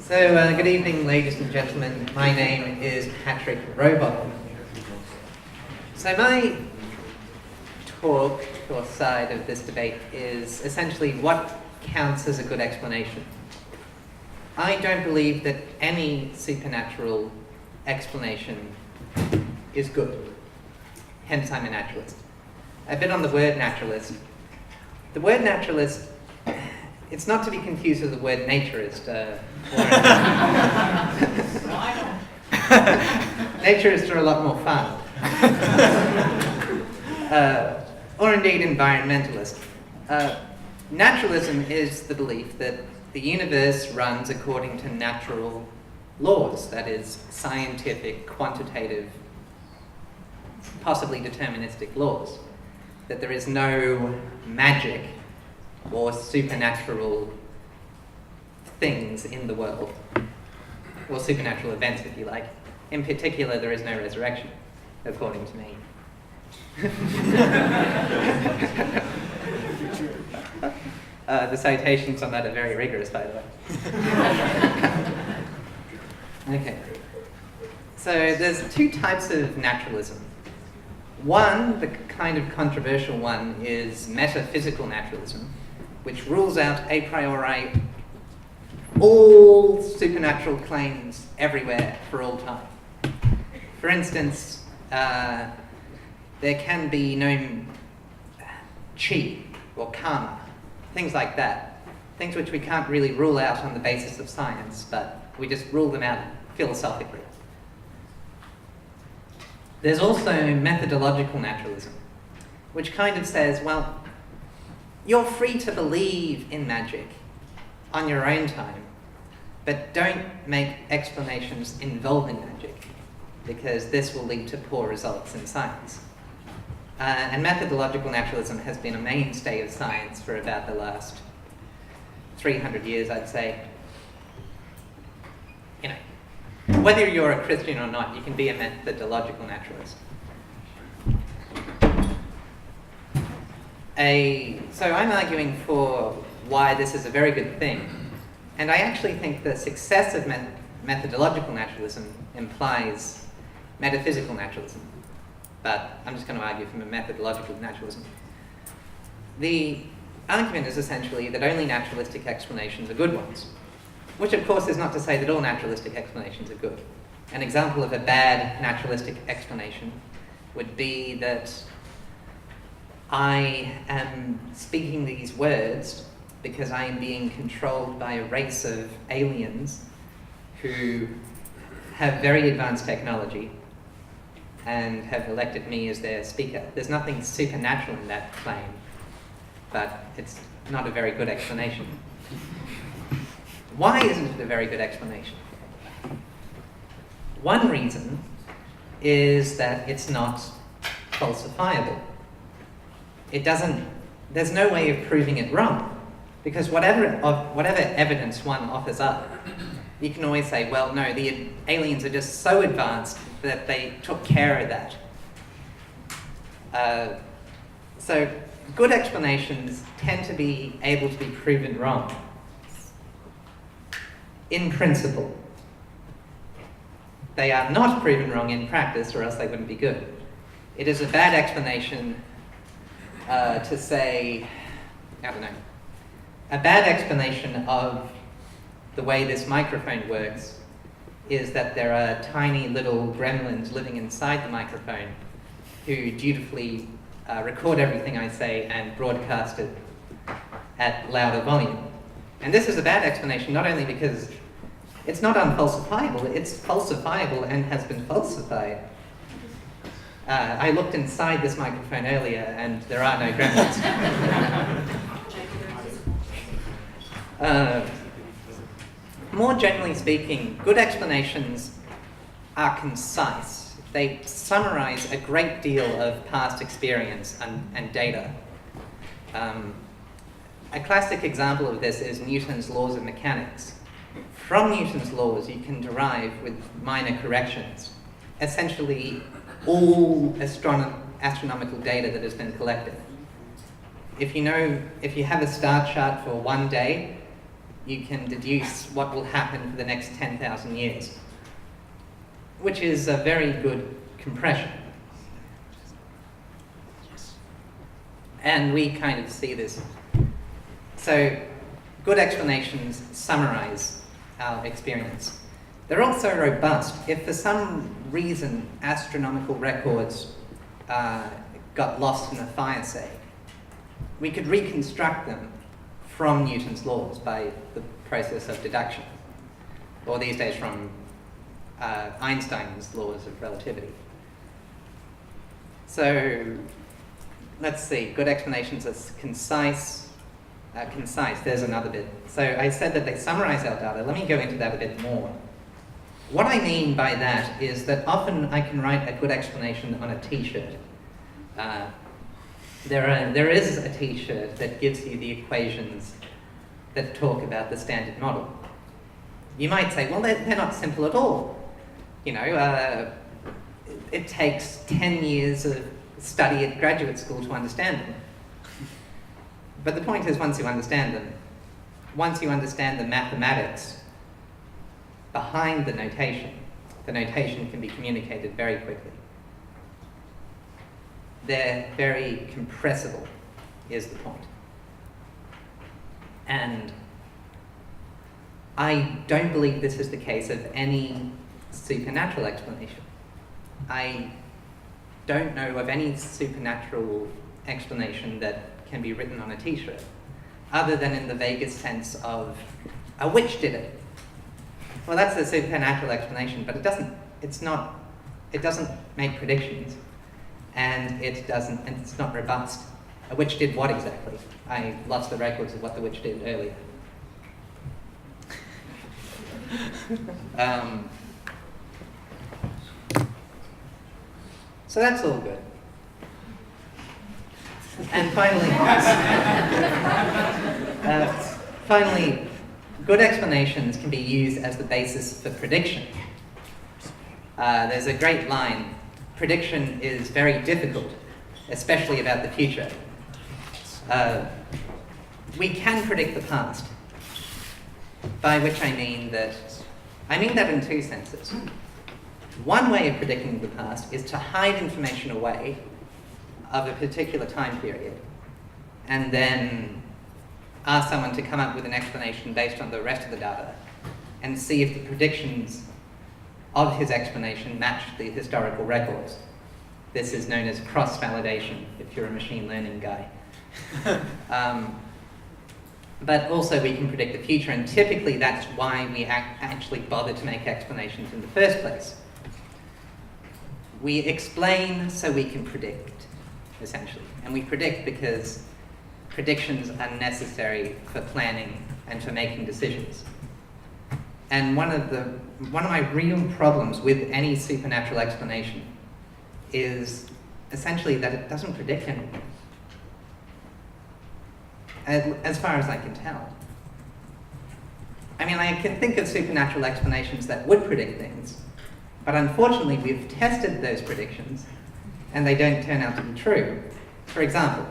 Good evening, ladies and gentlemen. My name is Patrick Robotham. So my talk, or side of this debate, is essentially what counts as a good explanation. I don't believe that any supernatural explanation is good. Hence, I'm a naturalist. A bit on the word naturalist. The word naturalist, it's not to be confused with the word naturist. Naturists are a lot more fun. Or indeed environmentalist. Naturalism is the belief that the universe runs according to natural laws, that is, scientific, quantitative, possibly deterministic laws. That there is no magic or supernatural things in the world, or supernatural events, if you like. In particular, there is no resurrection, according to me. The citations on that are very rigorous, by the way. Okay. So there's two types of naturalism. One, the kind of controversial one, is metaphysical naturalism, which rules out a priori all supernatural claims everywhere for all time. For instance, there can be no chi or karma, things like that. Things which we can't really rule out on the basis of science, but we just rule them out philosophically. There's also methodological naturalism, which kind of says, well, you're free to believe in magic on your own time, but don't make explanations involving magic, because this will lead to poor results in science. And methodological naturalism has been a mainstay of science for about the last 300 years, I'd say. You know, whether you're a Christian or not, you can be a methodological naturalist. So I'm arguing for why this is a very good thing. And I actually think the success of methodological naturalism implies metaphysical naturalism. But I'm just going to argue from a methodological naturalism. The argument is essentially that only naturalistic explanations are good ones. Which of course is not to say that all naturalistic explanations are good. An example of a bad naturalistic explanation would be that I am speaking these words because I am being controlled by a race of aliens who have very advanced technology and have elected me as their speaker. There's nothing supernatural in that claim, but it's not a very good explanation. Why isn't it a very good explanation? One reason is that it's not falsifiable. There's no way of proving it wrong, because whatever evidence one offers up, you can always say, well, no, the aliens are just so advanced that they took care of that. So good explanations tend to be able to be proven wrong. In principle. They are not proven wrong in practice, or else they wouldn't be good. It is a bad explanation to say, I don't know, a bad explanation of the way this microphone works is that there are tiny little gremlins living inside the microphone who dutifully record everything I say and broadcast it at louder volume. And this is a bad explanation not only because it's not unfalsifiable, it's falsifiable and has been falsified. I looked inside this microphone earlier and there are no gremlins. More generally speaking, good explanations are concise. They summarize a great deal of past experience and data. A classic example of this is Newton's laws of mechanics. From Newton's laws, you can derive, with minor corrections, essentially all astronomical data that has been collected. If you have a star chart for one day, you can deduce what will happen for the next 10,000 years, which is a very good compression. And we kind of see this. So good explanations summarize our experience. They're also robust. If for some reason astronomical records got lost in a fire, say, we could reconstruct them from Newton's laws by the process of deduction, or these days from Einstein's laws of relativity. So let's see, good explanations are concise. There's another bit. So I said that they summarize our data. Let me go into that a bit more. What I mean by that is that often I can write a good explanation on a t-shirt. There is a t-shirt that gives you the equations that talk about the standard model. You might say, well, they're not simple at all. You know, it takes 10 years of study at graduate school to understand them. But the point is, once you understand them, once you understand the mathematics behind the notation can be communicated very quickly. They're very compressible, is the point. And I don't believe this is the case of any supernatural explanation. I don't know of any supernatural explanation that can be written on a t-shirt, other than in the vaguest sense of a witch did it. Well, that's a supernatural explanation, but it doesn't make predictions, and it's not robust. A witch did what exactly? I lost the records of what the witch did earlier. So that's all good. And finally, good explanations can be used as the basis for prediction. There's a great line, prediction is very difficult, especially about the future. We can predict the past, by which I mean that in two senses. One way of predicting the past is to hide information away of a particular time period, and then ask someone to come up with an explanation based on the rest of the data, and see if the predictions of his explanation match the historical records. This is known as cross-validation, if you're a machine learning guy. But also we can predict the future, and typically that's why we actually bother to make explanations in the first place. We explain so we can predict, essentially. And we predict because predictions are necessary for planning and for making decisions. And one of my real problems with any supernatural explanation is essentially that it doesn't predict anything, as far as I can tell. I mean, I can think of supernatural explanations that would predict things, but unfortunately we've tested those predictions and they don't turn out to be true. For example,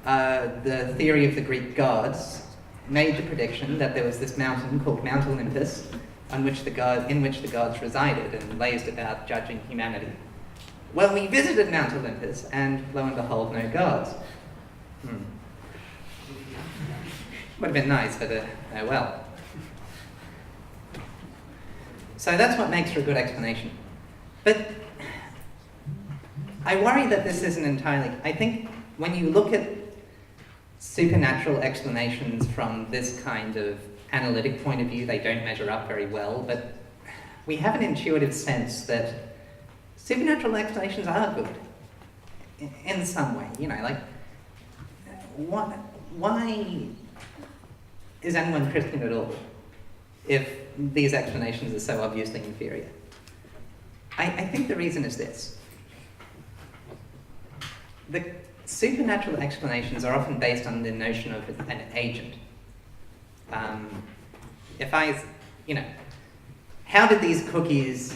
the theory of the Greek gods made the prediction that there was this mountain called Mount Olympus in which the gods resided and lazed about judging humanity. Well, we visited Mount Olympus and lo and behold, no gods. Would have been nice, but oh well. So that's what makes for a good explanation. But I worry that this isn't entirely... I think when you look at supernatural explanations from this kind of analytic point of view, they don't measure up very well, but we have an intuitive sense that supernatural explanations are good in some way. You know, like, why is anyone Christian at all if these explanations are so obviously inferior? I think the reason is this. The supernatural explanations are often based on the notion of an agent. How did these cookies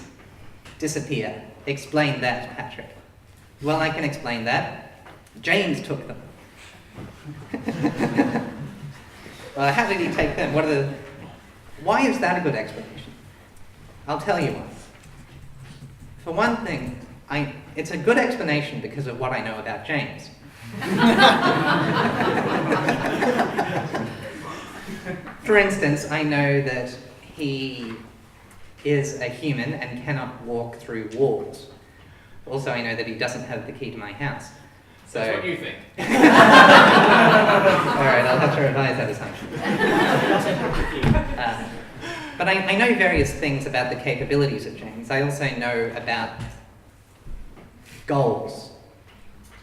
disappear? Explain that, Patrick. Well, I can explain that. James took them. Well, how did he take them? Why is that a good explanation? I'll tell you why. For one thing, it's a good explanation because of what I know about James. For instance, I know that he is a human and cannot walk through walls. Also, I know that he doesn't have the key to my house. So, that's what you think. Alright, I'll have to revise that assumption. But I know various things about the capabilities of James. I also know about goals,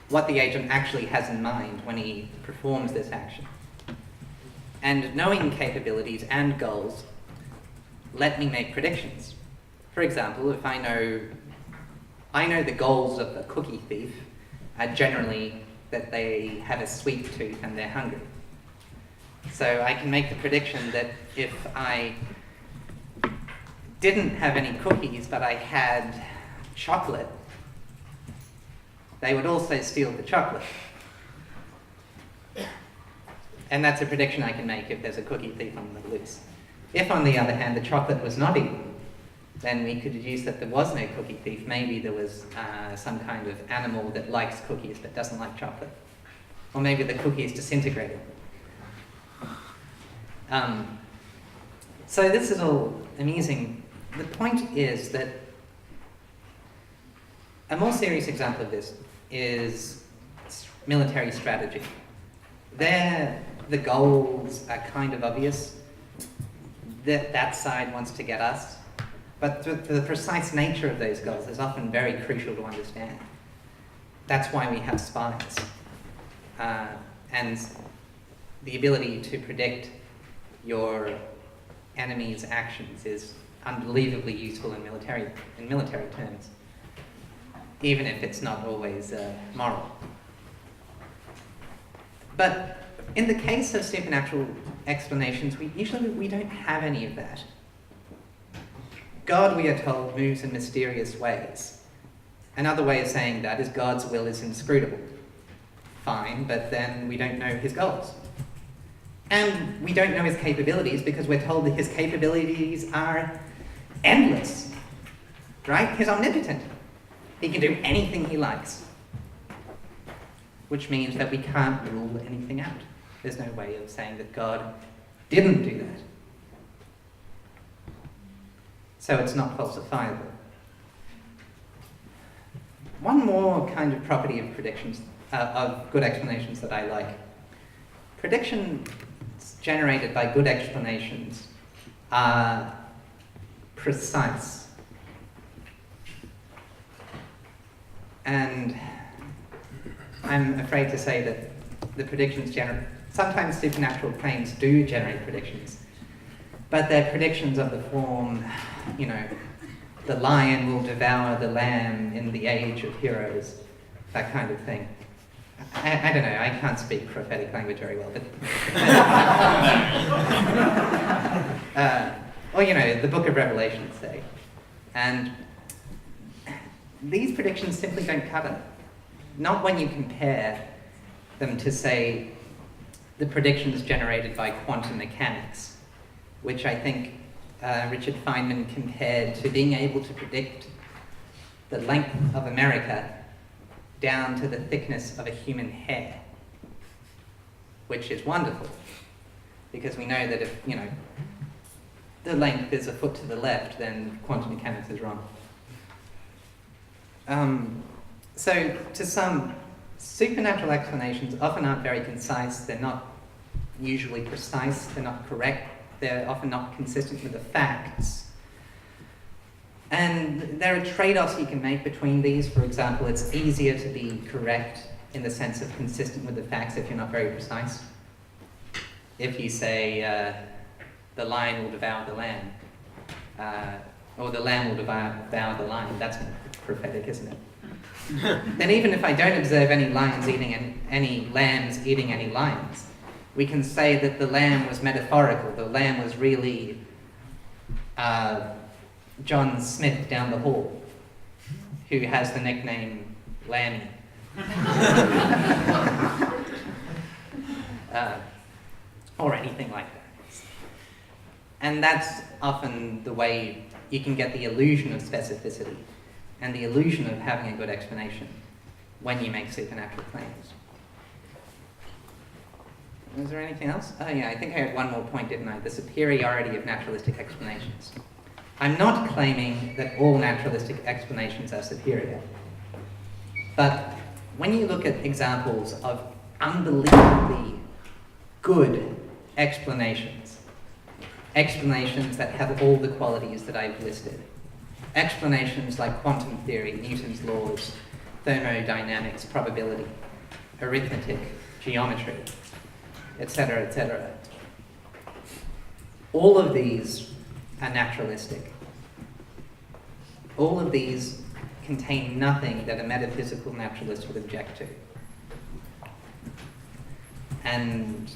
what the agent actually has in mind when he performs this action. And knowing capabilities and goals let me make predictions. For example, if I know the goals of a cookie thief are generally that they have a sweet tooth and they're hungry. So I can make the prediction that if I didn't have any cookies but I had chocolate, they would also steal the chocolate. And that's a prediction I can make if there's a cookie thief on the loose. If, on the other hand, the chocolate was not eaten, then we could deduce that there was no cookie thief. Maybe there was some kind of animal that likes cookies but doesn't like chocolate. Or maybe the cookie is disintegrated. So this is all amusing. The point is that a more serious example of this is military strategy. There, the goals are kind of obvious. That side wants to get us. But the precise nature of those goals is often very crucial to understand. That's why we have spies. And the ability to predict your enemy's actions is unbelievably useful in military terms, even if it's not always moral. But in the case of supernatural explanations, we don't have any of that. God, we are told, moves in mysterious ways. Another way of saying that is God's will is inscrutable. Fine, but then we don't know his goals. And we don't know his capabilities because we're told that his capabilities are endless. Right? He's omnipotent. He can do anything he likes. Which means that we can't rule anything out. There's no way of saying that God didn't do that. So it's not falsifiable. One more kind of property of predictions, of good explanations that I like. Predictions generated by good explanations are precise. And I'm afraid to say that the predictions sometimes supernatural claims do generate predictions, but they're predictions of the form, the lion will devour the lamb in the age of heroes, that kind of thing. I don't know, I can't speak prophetic language very well, but... the book of Revelation, say. And these predictions simply don't cut it. Not when you compare them to, say, the predictions generated by quantum mechanics, which I think Richard Feynman compared to being able to predict the length of America down to the thickness of a human hair, which is wonderful, because we know that if, the length is a foot to the left, then quantum mechanics is wrong. So, to some, supernatural explanations often aren't very concise, they're not usually precise, they're not correct, they're often not consistent with the facts. And there are trade-offs you can make between these. For example, it's easier to be correct in the sense of consistent with the facts if you're not very precise. If you say, the lion will devour the lamb, or the lamb will devour the lion, that's prophetic, isn't it? Then even if I don't observe any lambs eating any lions, we can say that the lamb was metaphorical. The lamb was really John Smith down the hall, who has the nickname Lammy. Or anything like that. And that's often the way you can get the illusion of specificity and the illusion of having a good explanation when you make supernatural claims. Is there anything else? Oh yeah, I think I had one more point, didn't I? The superiority of naturalistic explanations. I'm not claiming that all naturalistic explanations are superior, but when you look at examples of unbelievably good explanations that have all the qualities that I've listed, explanations like quantum theory, Newton's laws, thermodynamics, probability, arithmetic, geometry, etc., etc. All of these are naturalistic. All of these contain nothing that a metaphysical naturalist would object to. And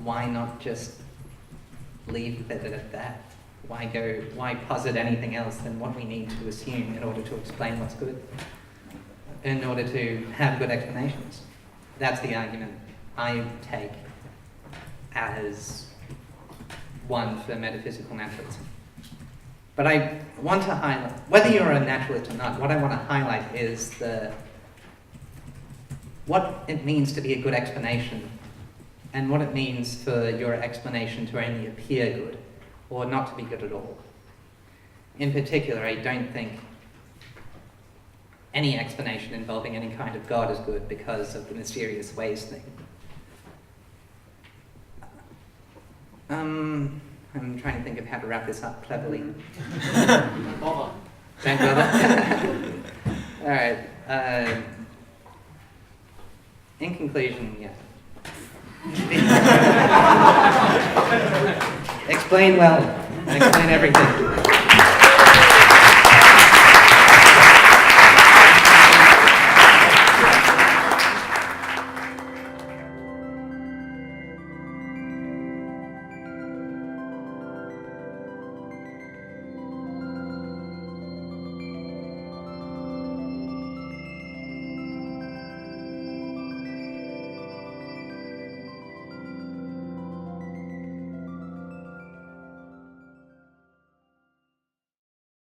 why not just leave it at that? Why posit anything else than what we need to assume in order to explain what's good? In order to have good explanations. That's the argument I take as one for metaphysical naturalism. But I want to highlight, whether you're a naturalist or not, what I want to highlight is what it means to be a good explanation and what it means for your explanation to only appear good or not to be good at all. In particular, I don't think any explanation involving any kind of God is good because of the mysterious ways thing. I'm trying to think of how to wrap this up cleverly. Don't bother. Don't bother? All right. In conclusion, yeah. Explain well. Explain everything.